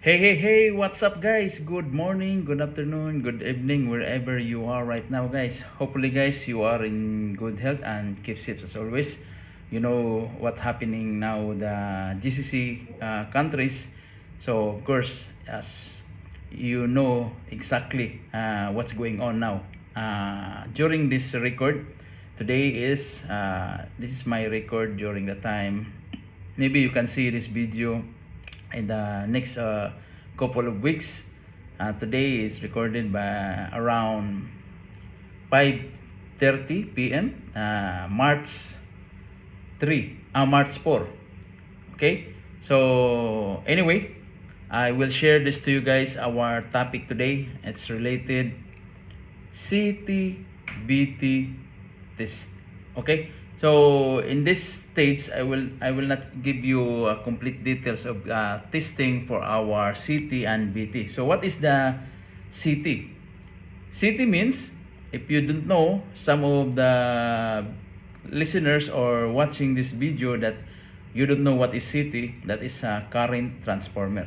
Hey, what's up, guys? Good morning, good afternoon, good evening, wherever you are right now, guys. Hopefully, guys, you are in good health and keep safe as always. You know what happening now, the GCC countries. So, of course, as you know exactly what's going on now. During this record, today this is my record during the time. Maybe you can see this video in the next couple of weeks. Today is recorded by around 5:30 p.m. March 4. Okay? So anyway, I will share this to you guys. Our topic today, it's related CT-BT test. Okay? So in this stage, I will not give you complete details of testing for our CT and BT. So what is the CT? CT means, if you don't know, some of the listeners or watching this video that you don't know what is CT, that is a current transformer.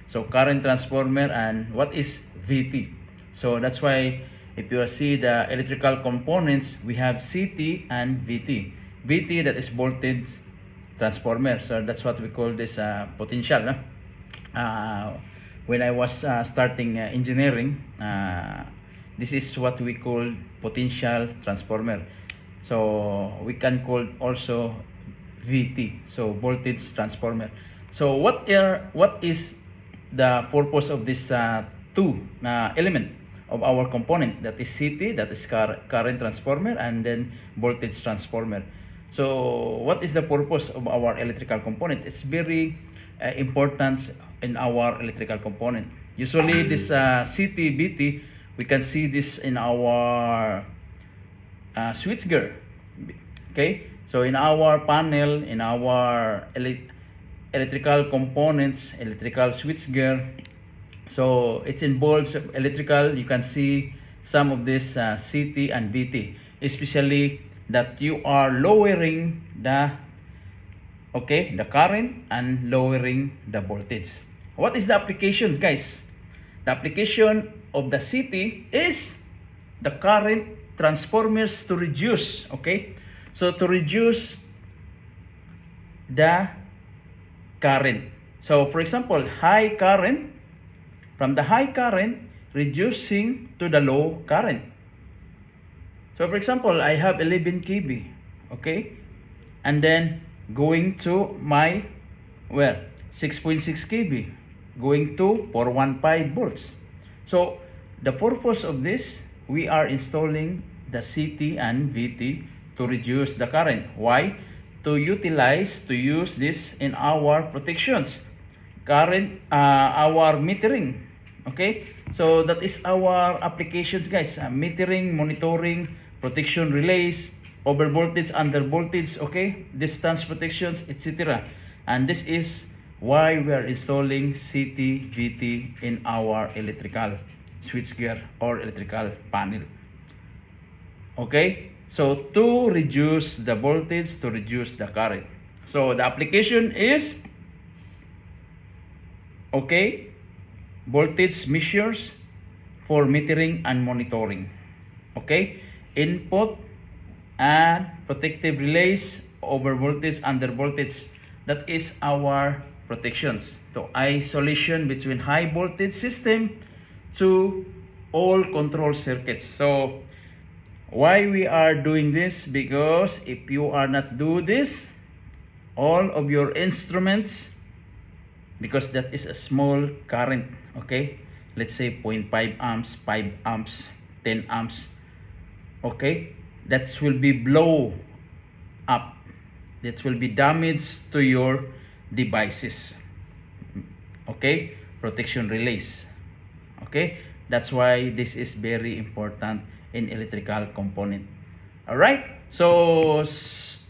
So current transformer, and what is VT? So that's why if you see the electrical components, we have CT and VT. VT, that is voltage transformer. So that's what we call this potential. No? When I was starting engineering, this is what we call potential transformer. So we can call also VT, so voltage transformer. So what is the purpose of this two element of our component, that is CT, that is current transformer, and then voltage transformer? So what is the purpose of our electrical component? It's very important in our electrical component. Usually this CT, BT, we can see this in our switchgear. Okay, so in our panel, in our electrical components, electrical switchgear, so it involves electrical. You can see some of this CT and BT, especially that you are lowering the current and lowering the voltage. What is the applications, guys? The application of the CT is the current transformers to reduce, so to reduce the current. So for example, high current, from the high current reducing to the low current. So for example, I have 11 kV, and then going to my 6.6 kV, going to 415 volts. So the purpose of this, we are installing the CT and VT to reduce the current. Why? To use this in our protections, current, our metering. So that is our applications, guys. Metering, monitoring, protection relays, over voltage, under voltage, distance protections, etc. And this is why we are installing CT, VT in our electrical switchgear or electrical panel. So to reduce the voltage, to reduce the current. So the application is voltage measures for metering and monitoring. Input and protective relays, over voltage, under voltage. That is our protections. So isolation between high voltage system to all control circuits. So why we are doing this? Because if you are not do this, all of your instruments, because that is a small current, let's say 0.5 amps, 5 amps, 10 amps, that will be blow up, that will be damage to your devices. Protection relays. That's why this is very important in electrical component. All right, so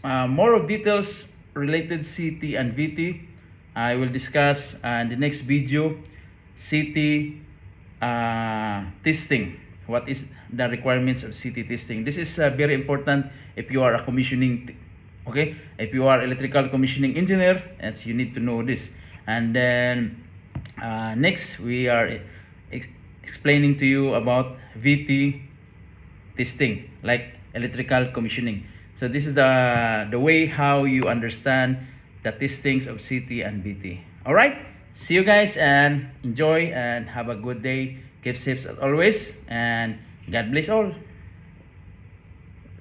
more of details related CT and VT I will discuss in the next video. CT testing. What is the requirements of CT testing? This is very important if you are a commissioning, if you are electrical commissioning engineer, as you need to know this. And then Next, we are explaining to you about VT testing, like electrical commissioning. So this is the way how you understand the testings of CT and BT. All right, see you guys and enjoy and have a good day. Keep safe as always, and God bless all.